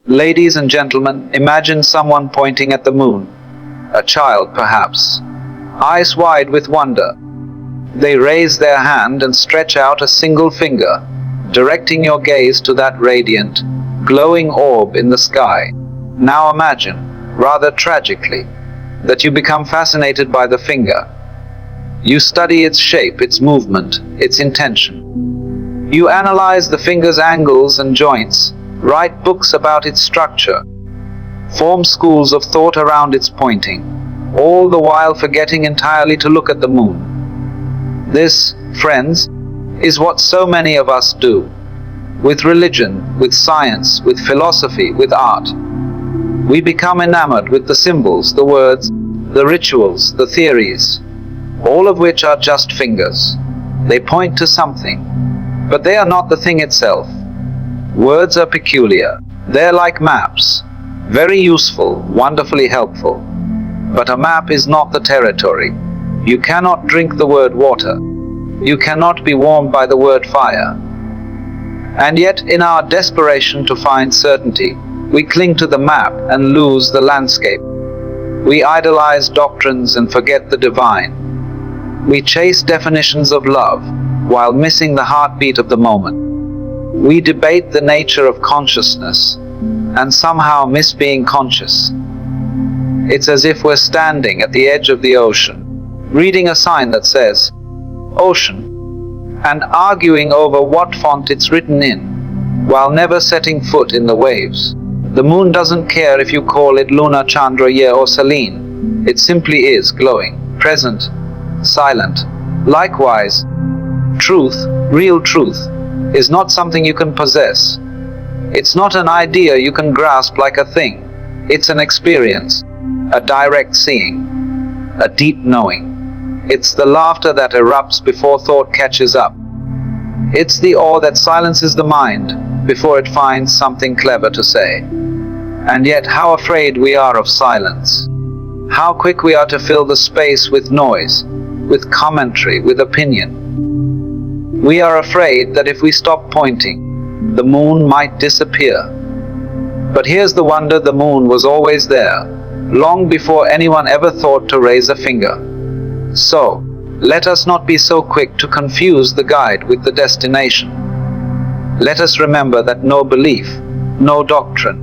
Ladies and gentlemen, imagine someone pointing at the moon. A child, perhaps. Eyes wide with wonder. They raise their hand and stretch out a single finger, directing your gaze to that radiant, glowing orb in the sky. Now imagine, rather tragically, that you become fascinated by the finger. You study its shape, its movement, its intention. You analyze the finger's angles and joints, write books about its structure, form schools of thought around its pointing, all the while forgetting entirely to look at the moon. This, friends, is what so many of us do. With religion, with science, with philosophy, with art. We become enamored with the symbols, the words, the rituals, the theories, all of which are just fingers. They point to something, but they are not the thing itself. Words are peculiar. They're like maps. Very useful, wonderfully helpful. But a map is not the territory. You cannot drink the word water. You cannot be warmed by the word fire. And yet, in our desperation to find certainty, we cling to the map and lose the landscape. We idolize doctrines and forget the divine. We chase definitions of love while missing the heartbeat of the moment. We debate the nature of consciousness and somehow miss being conscious. It's as if we're standing at the edge of the ocean, reading a sign that says, "Ocean," and arguing over what font it's written in, while never setting foot in the waves. The moon doesn't care if you call it Luna, Chandra, Year, or Selene. It simply is glowing, present, silent. Likewise, truth, real truth, is not something you can possess. It's not an idea you can grasp like a thing. It's an experience, a direct seeing, a deep knowing. It's the laughter that erupts before thought catches up. It's the awe that silences the mind before it finds something clever to say. And yet how afraid we are of silence. How quick we are to fill the space with noise, with commentary, with opinion. We are afraid that if we stop pointing, the moon might disappear. But here's the wonder: the moon was always there, long before anyone ever thought to raise a finger. So, let us not be so quick to confuse the guide with the destination. Let us remember that no belief, no doctrine,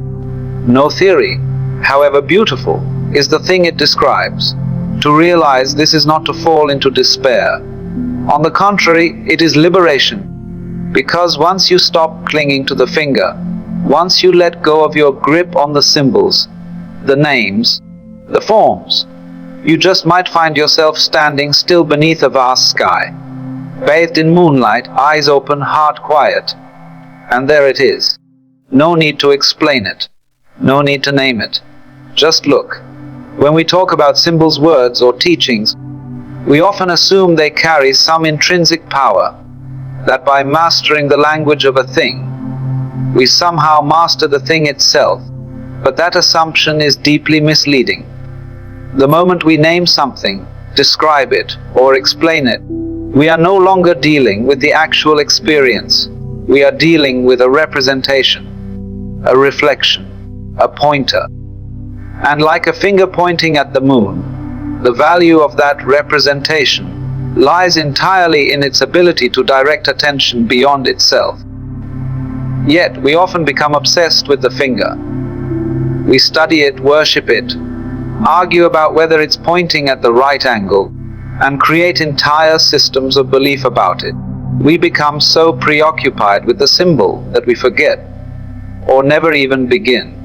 no theory, however beautiful, is the thing it describes. To realize this is not to fall into despair. On the contrary, it is liberation. Because once you stop clinging to the finger, once you let go of your grip on the symbols, the names, the forms, you just might find yourself standing still beneath a vast sky, bathed in moonlight, eyes open, heart quiet. And there it is. No need to explain it. No need to name it. Just look. When we talk about symbols, words, or teachings, we often assume they carry some intrinsic power, that by mastering the language of a thing, we somehow master the thing itself. But that assumption is deeply misleading. The moment we name something, describe it, or explain it, we are no longer dealing with the actual experience. We are dealing with a representation, a reflection, a pointer. And like a finger pointing at the moon, the value of that representation lies entirely in its ability to direct attention beyond itself. Yet we often become obsessed with the finger. We study it, worship it, argue about whether it's pointing at the right angle, and create entire systems of belief about it. We become so preoccupied with the symbol that we forget, or never even begin,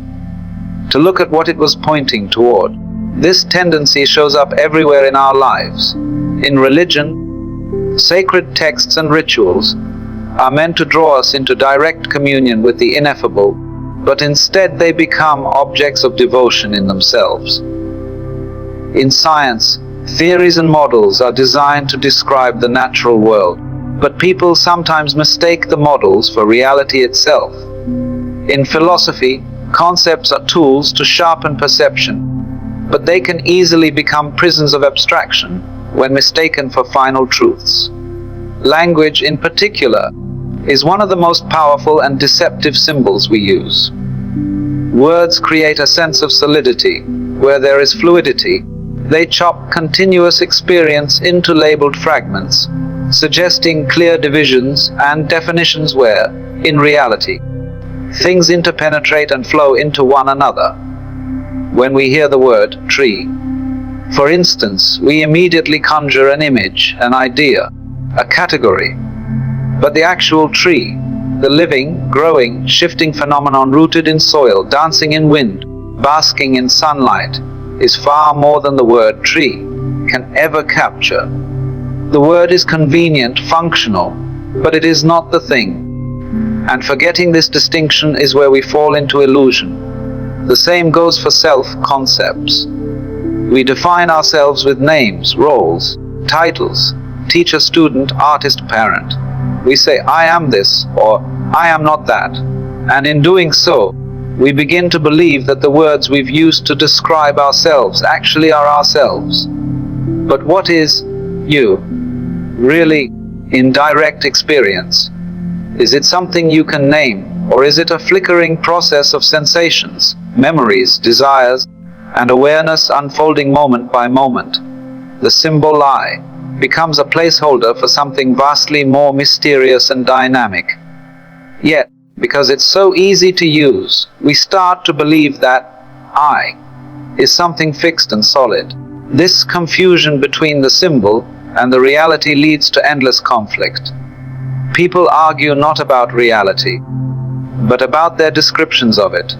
to look at what it was pointing toward. This tendency shows up everywhere in our lives. In religion, sacred texts and rituals are meant to draw us into direct communion with the ineffable, but instead they become objects of devotion in themselves. In science, theories and models are designed to describe the natural world, but people sometimes mistake the models for reality itself. In philosophy, concepts are tools to sharpen perception, but they can easily become prisons of abstraction when mistaken for final truths. Language, in particular, is one of the most powerful and deceptive symbols we use. Words create a sense of solidity. Where there is fluidity, they chop continuous experience into labeled fragments, suggesting clear divisions and definitions where, in reality, things interpenetrate and flow into one another. When we hear the word tree, for instance, we immediately conjure an image, an idea, a category. But the actual tree, the living, growing, shifting phenomenon rooted in soil, dancing in wind, basking in sunlight, is far more than the word tree can ever capture. The word is convenient, functional, but it is not the thing. And forgetting this distinction is where we fall into illusion. The same goes for self-concepts. We define ourselves with names, roles, titles, teacher, student, artist, parent. We say, I am this, or I am not that. And in doing so, we begin to believe that the words we've used to describe ourselves actually are ourselves. But what is you really in direct experience? Is it something you can name, or is it a flickering process of sensations, memories, desires, and awareness unfolding moment by moment? The symbol I becomes a placeholder for something vastly more mysterious and dynamic. Yet, because it's so easy to use, we start to believe that I is something fixed and solid. This confusion between the symbol and the reality leads to endless conflict. People argue not about reality, but about their descriptions of it.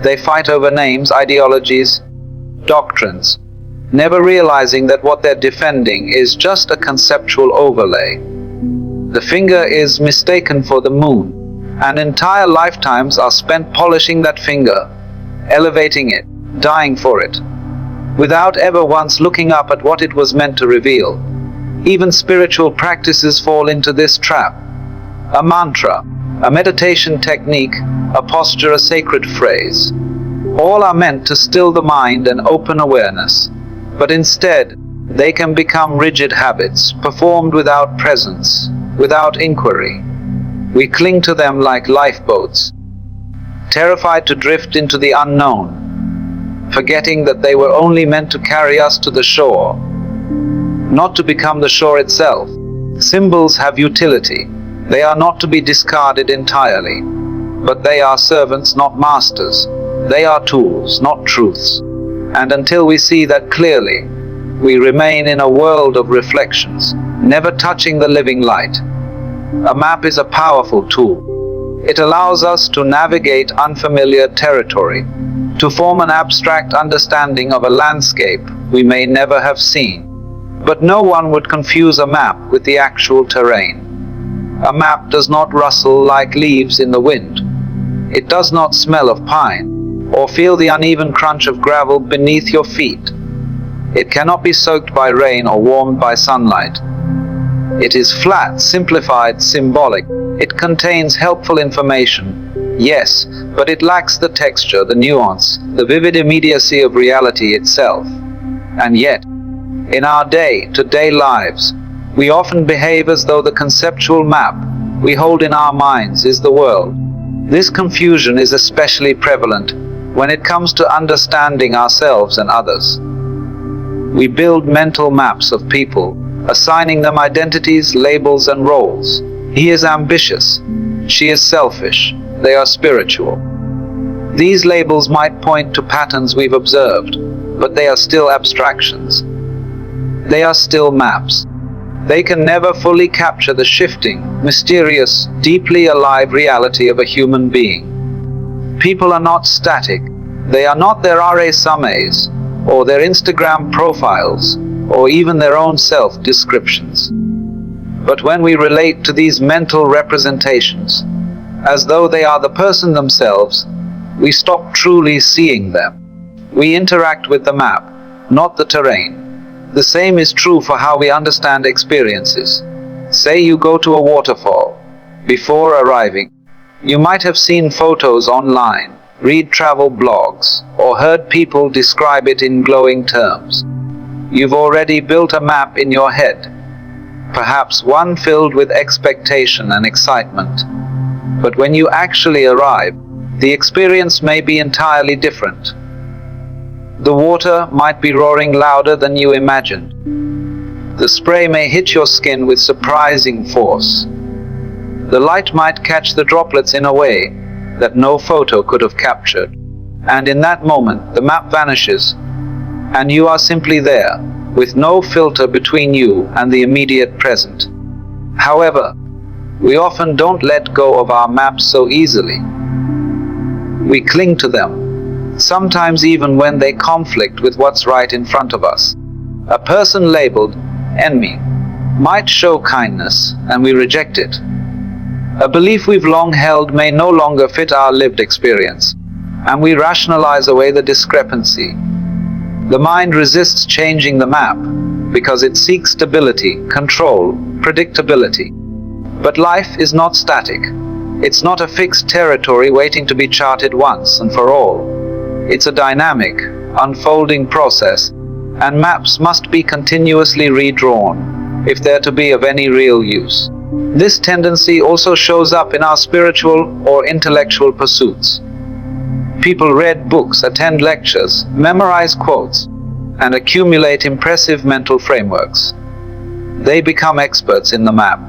They fight over names, ideologies, doctrines, never realizing that what they're defending is just a conceptual overlay. The finger is mistaken for the moon, and entire lifetimes are spent polishing that finger, elevating it, dying for it, without ever once looking up at what it was meant to reveal. Even spiritual practices fall into this trap. A mantra, a meditation technique, a posture, a sacred phrase. All are meant to still the mind and open awareness, but instead, they can become rigid habits, performed without presence, without inquiry. We cling to them like lifeboats, terrified to drift into the unknown, forgetting that they were only meant to carry us to the shore, not to become the shore itself. Symbols have utility. They are not to be discarded entirely, but they are servants, not masters. They are tools, not truths. And until we see that clearly, we remain in a world of reflections, never touching the living light. A map is a powerful tool. It allows us to navigate unfamiliar territory, to form an abstract understanding of a landscape we may never have seen. But no one would confuse a map with the actual terrain. A map does not rustle like leaves in the wind. It does not smell of pine, or feel the uneven crunch of gravel beneath your feet. It cannot be soaked by rain or warmed by sunlight. It is flat, simplified, symbolic. It contains helpful information, yes, but it lacks the texture, the nuance, the vivid immediacy of reality itself. And yet, in our day-to-day lives, we often behave as though the conceptual map we hold in our minds is the world. This confusion is especially prevalent when it comes to understanding ourselves and others. We build mental maps of people, assigning them identities, labels, and roles. He is ambitious. She is selfish. They are spiritual. These labels might point to patterns we've observed, but they are still abstractions. They are still maps. They can never fully capture the shifting, mysterious, deeply alive reality of a human being. People are not static. They are not their RA-summaes, or their Instagram profiles, or even their own self-descriptions. But when we relate to these mental representations, as though they are the person themselves, we stop truly seeing them. We interact with the map, not the terrain. The same is true for how we understand experiences. Say you go to a waterfall. Before arriving, you might have seen photos online, read travel blogs, or heard people describe it in glowing terms. You've already built a map in your head, perhaps one filled with expectation and excitement. But when you actually arrive, the experience may be entirely different. The water might be roaring louder than you imagined. The spray may hit your skin with surprising force. The light might catch the droplets in a way that no photo could have captured. And in that moment, the map vanishes, and you are simply there, with no filter between you and the immediate present. However, we often don't let go of our maps so easily. We cling to them, sometimes even when they conflict with what's right in front of us. A person labeled enemy might show kindness, and we reject it. A belief we've long held may no longer fit our lived experience, and we rationalize away the discrepancy. The mind resists changing the map because it seeks stability, control, predictability. But life is not static. It's not a fixed territory waiting to be charted once and for all. It's a dynamic, unfolding process, and maps must be continuously redrawn if they're to be of any real use. This tendency also shows up in our spiritual or intellectual pursuits. People read books, attend lectures, memorize quotes, and accumulate impressive mental frameworks. They become experts in the map.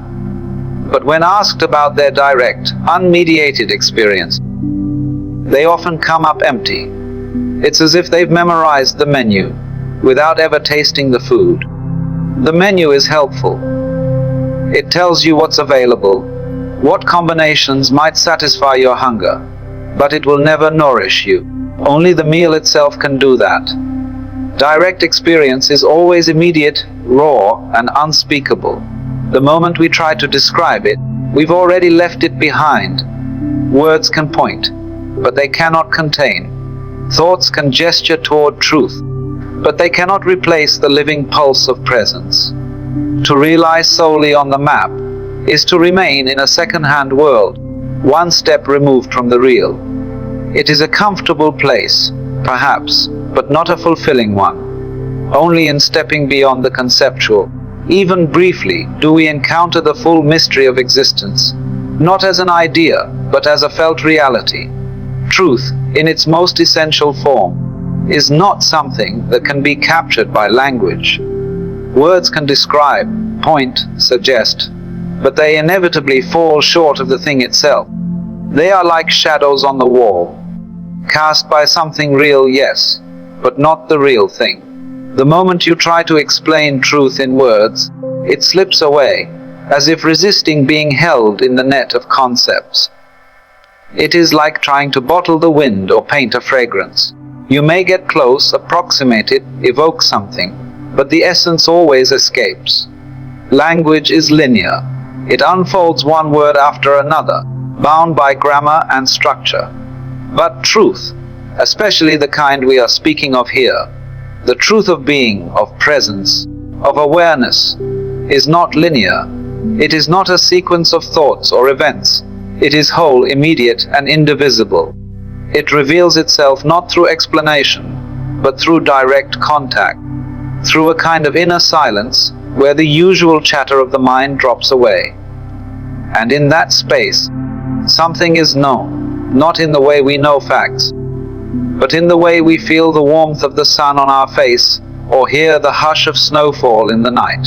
But when asked about their direct, unmediated experience, they often come up empty. It's as if they've memorized the menu without ever tasting the food. The menu is helpful. It tells you what's available, what combinations might satisfy your hunger, but it will never nourish you. Only the meal itself can do that. Direct experience is always immediate, raw, and unspeakable. The moment we try to describe it, we've already left it behind. Words can point, but they cannot contain. Thoughts can gesture toward truth, but they cannot replace the living pulse of presence. To rely solely on the map is to remain in a second-hand world, one step removed from the real. It is a comfortable place, perhaps, but not a fulfilling one. Only in stepping beyond the conceptual, even briefly, do we encounter the full mystery of existence, not as an idea, but as a felt reality. Truth, in its most essential form, is not something that can be captured by language. Words can describe, point, suggest, but they inevitably fall short of the thing itself. They are like shadows on the wall, cast by something real, yes, but not the real thing. The moment you try to explain truth in words, it slips away, as if resisting being held in the net of concepts. It is like trying to bottle the wind or paint a fragrance. You may get close, approximate it, evoke something, but the essence always escapes. Language is linear. It unfolds one word after another, bound by grammar and structure. But truth, especially the kind we are speaking of here, the truth of being, of presence, of awareness, is not linear. It is not a sequence of thoughts or events. It is whole, immediate, and indivisible. It reveals itself not through explanation, but through direct contact, through a kind of inner silence where the usual chatter of the mind drops away. And in that space, something is known, not in the way we know facts, but in the way we feel the warmth of the sun on our face, or hear the hush of snowfall in the night.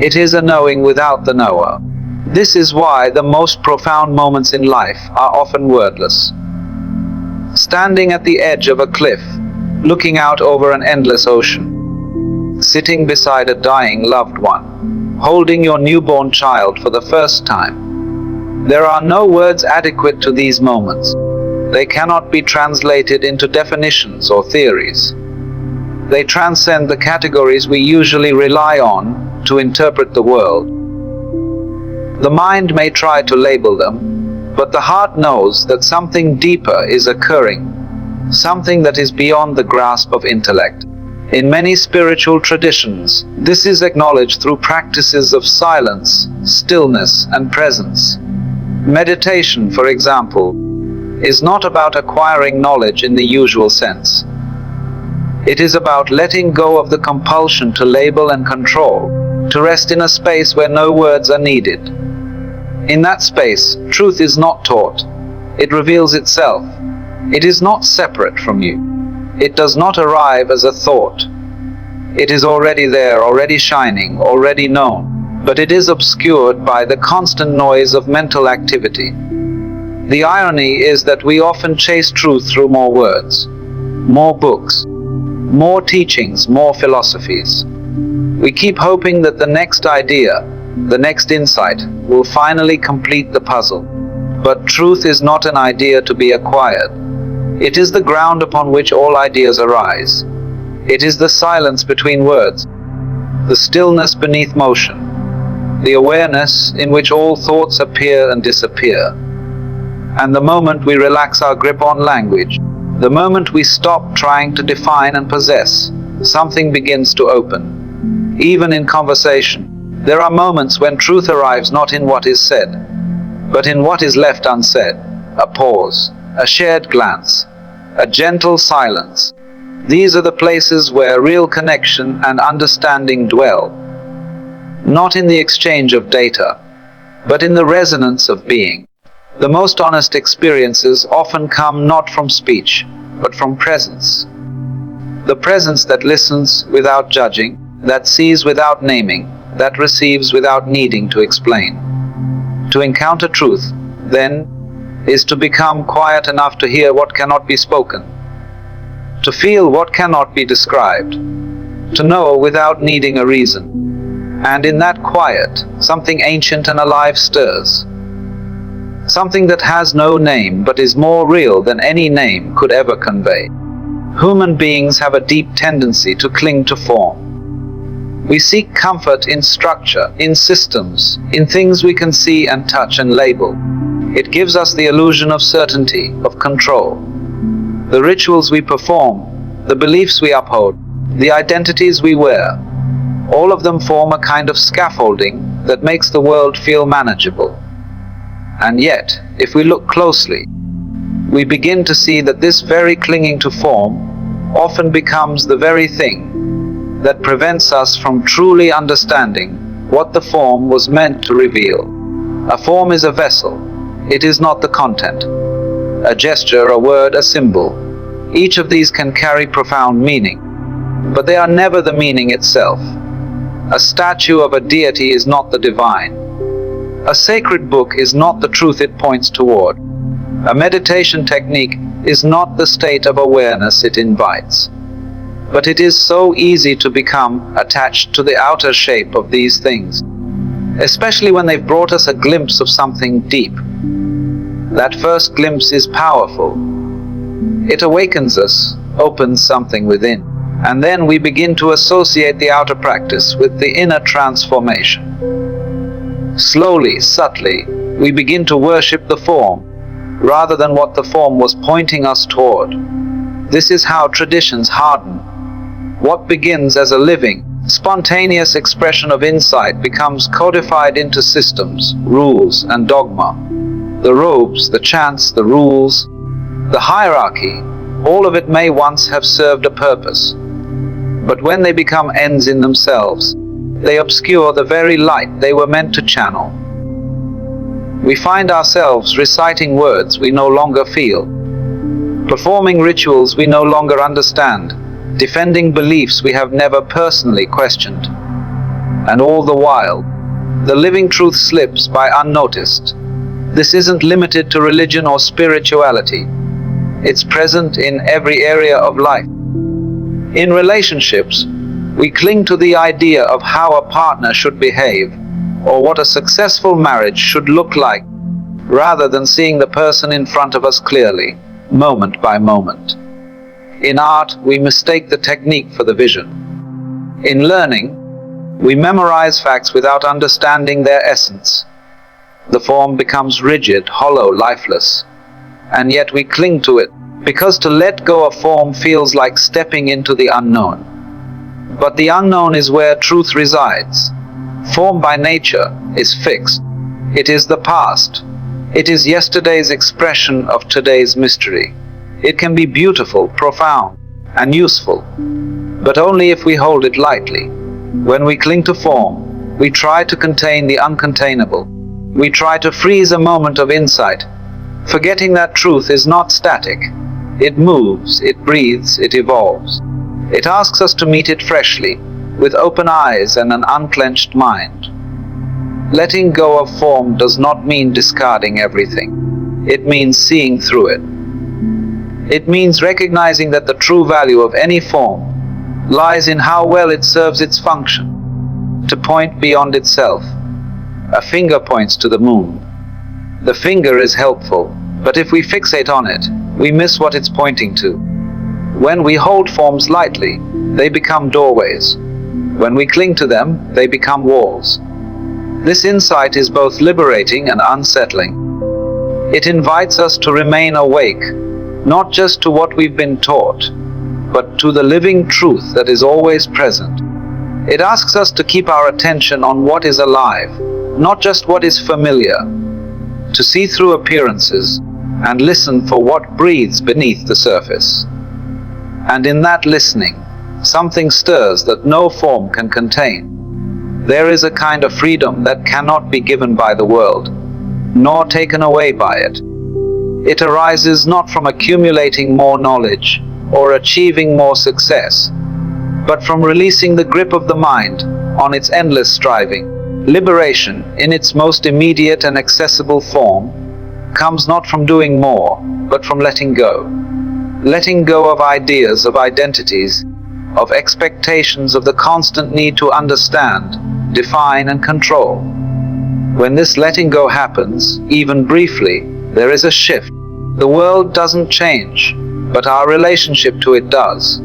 It is a knowing without the knower. This is why the most profound moments in life are often wordless. Standing at the edge of a cliff, looking out over an endless ocean, sitting beside a dying loved one, holding your newborn child for the first time. There are no words adequate to these moments. They cannot be translated into definitions or theories. They transcend the categories we usually rely on to interpret the world. The mind may try to label them, but the heart knows that something deeper is occurring, something that is beyond the grasp of intellect. In many spiritual traditions, this is acknowledged through practices of silence, stillness, and presence. Meditation, for example, is not about acquiring knowledge in the usual sense. It is about letting go of the compulsion to label and control, to rest in a space where no words are needed. In that space, truth is not taught. it reveals itself. It is not separate from you. It does not arrive as a thought. It is already there, already shining, already known, but it is obscured by the constant noise of mental activity. The irony is that we often chase truth through more words, more books, more teachings, more philosophies. We keep hoping that the next idea, the next insight, will finally complete the puzzle. But truth is not an idea to be acquired. It is the ground upon which all ideas arise. It is the silence between words, the stillness beneath motion, the awareness in which all thoughts appear and disappear. And the moment we relax our grip on language, the moment we stop trying to define and possess, something begins to open. Even in conversation, there are moments when truth arrives not in what is said, but in what is left unsaid. A pause, a shared glance, a gentle silence. These are the places where real connection and understanding dwell. Not in the exchange of data, but in the resonance of being. The most honest experiences often come not from speech, but from presence. The presence that listens without judging, that sees without naming, that receives without needing to explain. To encounter truth, then, is to become quiet enough to hear what cannot be spoken, to feel what cannot be described, to know without needing a reason. And in that quiet, something ancient and alive stirs. Something that has no name but is more real than any name could ever convey. Human beings have a deep tendency to cling to form. We seek comfort in structure, in systems, in things we can see and touch and label. It gives us the illusion of certainty, of control. The rituals we perform, the beliefs we uphold, the identities we wear, all of them form a kind of scaffolding that makes the world feel manageable. And yet, if we look closely, we begin to see that this very clinging to form often becomes the very thing that prevents us from truly understanding what the form was meant to reveal. A form is a vessel. It is not the content. A gesture, a word, a symbol. Each of these can carry profound meaning, but they are never the meaning itself. A statue of a deity is not the divine. A sacred book is not the truth it points toward. A meditation technique is not the state of awareness it invites. But it is so easy to become attached to the outer shape of these things, especially when they've brought us a glimpse of something deep. That first glimpse is powerful. It awakens us, opens something within, and then we begin to associate the outer practice with the inner transformation. Slowly, subtly, we begin to worship the form, rather than what the form was pointing us toward. This is how traditions harden. What begins as a living, spontaneous expression of insight becomes codified into systems, rules, and dogma. The robes, the chants, the rules, the hierarchy, all of it may once have served a purpose. But when they become ends in themselves, they obscure the very light they were meant to channel. We find ourselves reciting words we no longer feel, performing rituals we no longer understand, defending beliefs we have never personally questioned. And all the while, the living truth slips by unnoticed. This isn't limited to religion or spirituality. It's present in every area of life. In relationships, we cling to the idea of how a partner should behave, or what a successful marriage should look like, rather than seeing the person in front of us clearly, moment by moment. In art, we mistake the technique for the vision. In learning, we memorize facts without understanding their essence. The form becomes rigid, hollow, lifeless, and yet we cling to it, because to let go of form feels like stepping into the unknown. But the unknown is where truth resides. Form by nature is fixed. It is the past. It is yesterday's expression of today's mystery. It can be beautiful, profound, and useful, but only if we hold it lightly. When we cling to form, we try to contain the uncontainable. We try to freeze a moment of insight, Forgetting that truth is not static. It moves, it breathes, it evolves. It asks us to meet it freshly, with open eyes and an unclenched mind. Letting go of form does not mean discarding everything. It means seeing through it. It means recognizing that the true value of any form lies in how well it serves its function, to point beyond itself. A finger points to the moon. The finger is helpful, but if we fixate on it, we miss what it's pointing to. When we hold forms lightly, they become doorways. When we cling to them, they become walls. This insight is both liberating and unsettling. It invites us to remain awake, not just to what we've been taught, but to the living truth that is always present. It asks us to keep our attention on what is alive, not just what is familiar, to see through appearances and listen for what breathes beneath the surface. And in that listening, something stirs that no form can contain. There is a kind of freedom that cannot be given by the world, nor taken away by it. It arises not from accumulating more knowledge or achieving more success, but from releasing the grip of the mind on its endless striving. Liberation, in its most immediate and accessible form, comes not from doing more, but from letting go. Letting go of ideas, of identities, of expectations, of the constant need to understand, define, and control. When this letting go happens, even briefly, there is a shift. The world doesn't change, but our relationship to it does.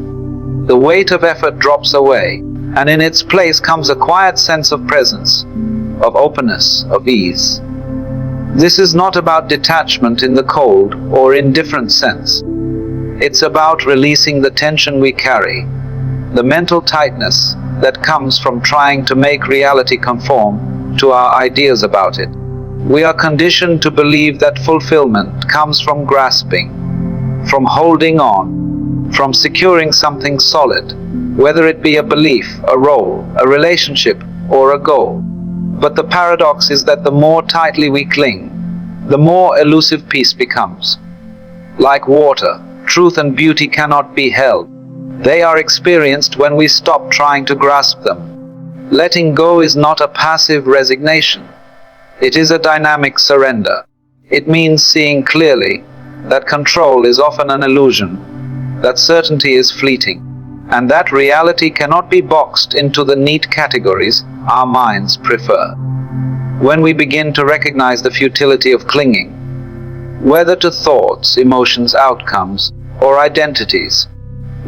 The weight of effort drops away, and in its place comes a quiet sense of presence, of openness, of ease. This is not about detachment in the cold or indifferent sense. It's about releasing the tension we carry, the mental tightness that comes from trying to make reality conform to our ideas about it. We are conditioned to believe that fulfillment comes from grasping, from holding on, from securing something solid, whether it be a belief, a role, a relationship, or a goal. But the paradox is that the more tightly we cling, the more elusive peace becomes. Like water, truth and beauty cannot be held. They are experienced when we stop trying to grasp them. Letting go is not a passive resignation. It is a dynamic surrender. It means seeing clearly that control is often an illusion, that certainty is fleeting, and that reality cannot be boxed into the neat categories our minds prefer. When we begin to recognize the futility of clinging, whether to thoughts, emotions, outcomes, or identities,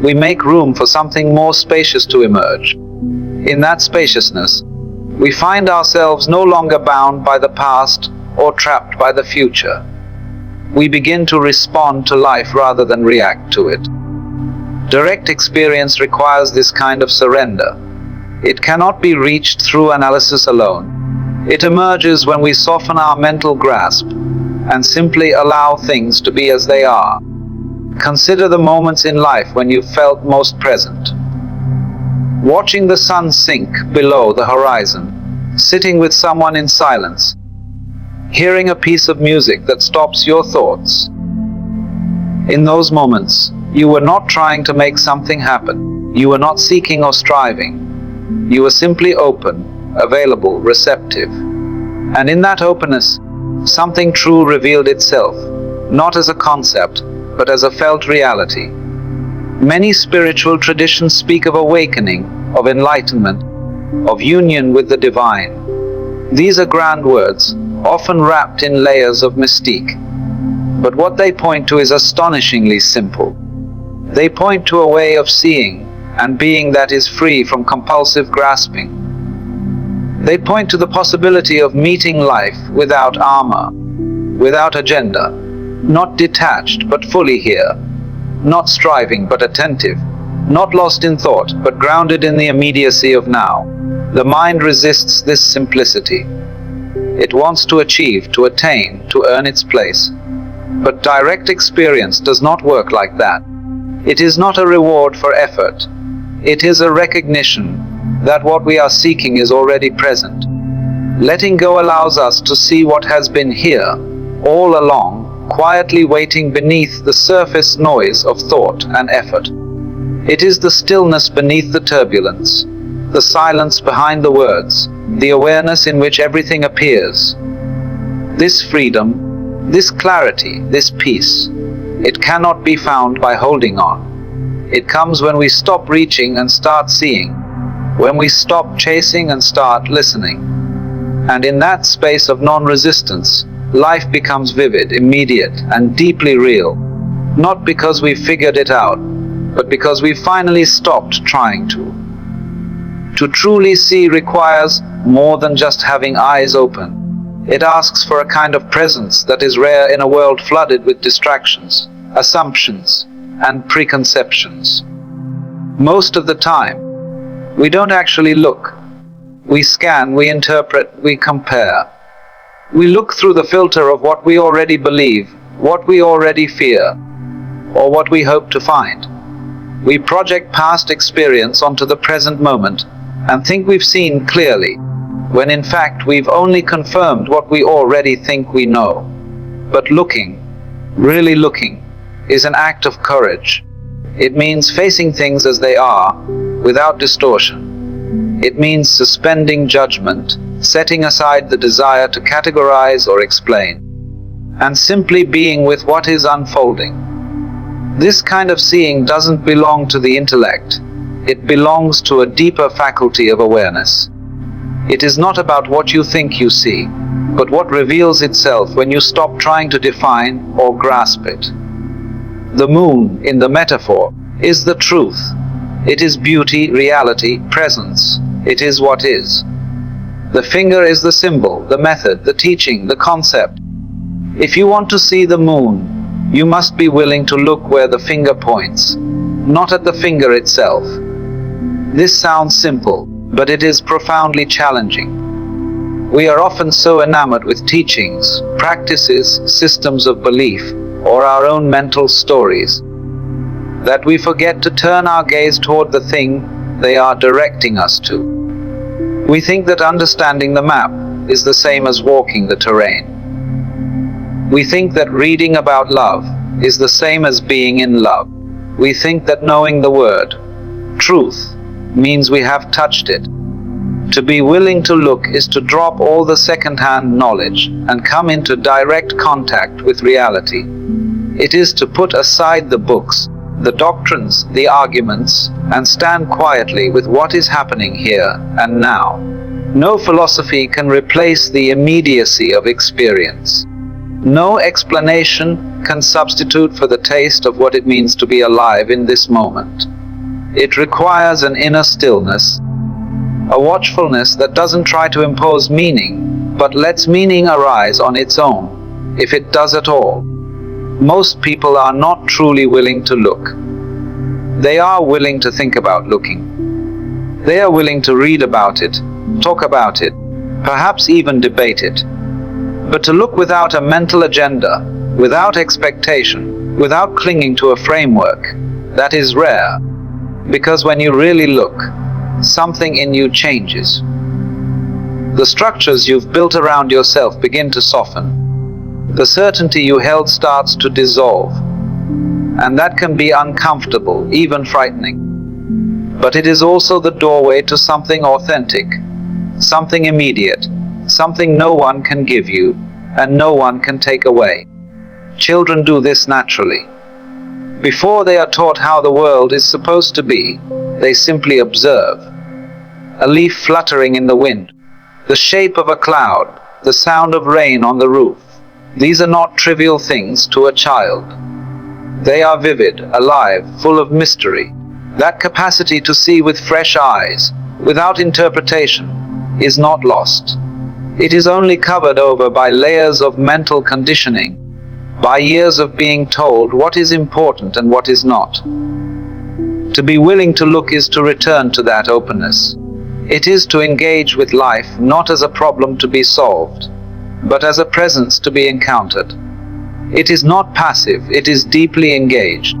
we make room for something more spacious to emerge. In that spaciousness, we find ourselves no longer bound by the past or trapped by the future. We begin to respond to life rather than react to it. Direct experience requires this kind of surrender. It cannot be reached through analysis alone. It emerges when we soften our mental grasp and simply allow things to be as they are. Consider the moments in life when you felt most present. Watching the sun sink below the horizon, sitting with someone in silence, hearing a piece of music that stops your thoughts. In those moments, you were not trying to make something happen. You were not seeking or striving. You were simply open, available, receptive. And in that openness, something true revealed itself, not as a concept, but as a felt reality. Many spiritual traditions speak of awakening, of enlightenment, of union with the divine. These are grand words, often wrapped in layers of mystique. But what they point to is astonishingly simple. They point to a way of seeing and being that is free from compulsive grasping. They point to the possibility of meeting life without armor, without agenda, not detached but fully here, not striving but attentive, not lost in thought but grounded in the immediacy of now. The mind resists this simplicity. It wants to achieve, to attain, to earn its place. But direct experience does not work like that. It is not a reward for effort. It is a recognition that what we are seeking is already present. Letting go allows us to see what has been here all along, quietly waiting beneath the surface noise of thought and effort. It is the stillness beneath the turbulence, the silence behind the words, the awareness in which everything appears. This freedom, this clarity, this peace, it cannot be found by holding on. It comes when we stop reaching and start seeing, when we stop chasing and start listening. And in that space of non-resistance, life becomes vivid, immediate, and deeply real. Not because we've figured it out, but because we finally stopped trying to. To truly see requires more than just having eyes open. It asks for a kind of presence that is rare in a world flooded with distractions, assumptions, and preconceptions. Most of the time, we don't actually look. We scan, we interpret, we compare. We look through the filter of what we already believe, what we already fear, or what we hope to find. We project past experience onto the present moment and think we've seen clearly, when in fact we've only confirmed what we already think we know. But looking, really looking, is an act of courage. It means facing things as they are, without distortion. It means suspending judgment, setting aside the desire to categorize or explain, and simply being with what is unfolding. This kind of seeing doesn't belong to the intellect. It belongs to a deeper faculty of awareness. It is not about what you think you see, but what reveals itself when you stop trying to define or grasp it. The moon, in the metaphor, is the truth. It is beauty, reality, presence. It is what is. The finger is the symbol, the method, the teaching, the concept. If you want to see the moon, you must be willing to look where the finger points, not at the finger itself. This sounds simple, but it is profoundly challenging. We are often so enamored with teachings, practices, systems of belief, or our own mental stories, that we forget to turn our gaze toward the thing they are directing us to. We think that understanding the map is the same as walking the terrain. We think that reading about love is the same as being in love. We think that knowing the word, truth, means we have touched it. To be willing to look is to drop all the second-hand knowledge and come into direct contact with reality. It is to put aside the books, the doctrines, the arguments, and stand quietly with what is happening here and now. No philosophy can replace the immediacy of experience. No explanation can substitute for the taste of what it means to be alive in this moment. It requires an inner stillness, a watchfulness that doesn't try to impose meaning, but lets meaning arise on its own, if it does at all. Most people are not truly willing to look. They are willing to think about looking. They are willing to read about it, talk about it, perhaps even debate it. But to look without a mental agenda, without expectation, without clinging to a framework, that is rare. Because when you really look, something in you changes. The structures you've built around yourself begin to soften. The certainty you held starts to dissolve. And that can be uncomfortable, even frightening. But it is also the doorway to something authentic, something immediate, something no one can give you, and no one can take away. Children do this naturally. Before they are taught how the world is supposed to be, they simply observe. A leaf fluttering in the wind, the shape of a cloud, the sound of rain on the roof. These are not trivial things to a child. They are vivid, alive, full of mystery. That capacity to see with fresh eyes, without interpretation, is not lost. It is only covered over by layers of mental conditioning, by years of being told what is important and what is not. To be willing to look is to return to that openness. It is to engage with life not as a problem to be solved, but as a presence to be encountered. It is not passive, it is deeply engaged.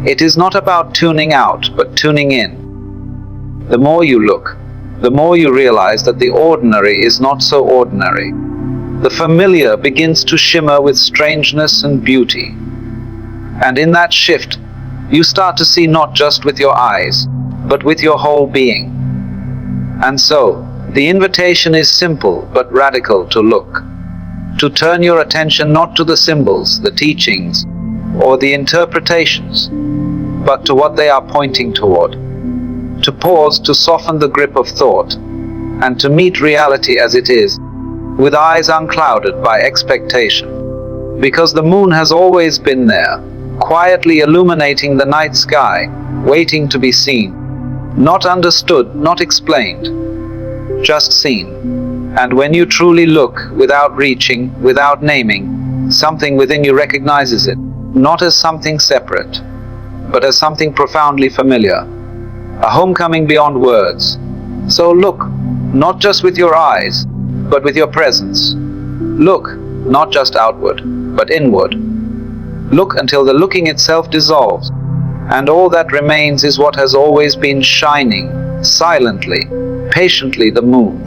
It is not about tuning out, but tuning in. The more you look, the more you realize that the ordinary is not so ordinary. the familiar begins to shimmer with strangeness and beauty. And in that shift, you start to see not just with your eyes, but with your whole being. And so, the invitation is simple but radical: to look. To turn your attention not to the symbols, the teachings, or the interpretations, but to what they are pointing toward. To pause, to soften the grip of thought, and to meet reality as it is, with eyes unclouded by expectation. Because the moon has always been there, quietly illuminating the night sky, waiting to be seen. Not understood, not explained, just seen. And when you truly look, without reaching, without naming, something within you recognizes it, not as something separate, but as something profoundly familiar. A homecoming beyond words. So look, not just with your eyes, but with your presence. Look, not just outward, but inward. Look until the looking itself dissolves, and all that remains is what has always been shining, silently, patiently: the moon.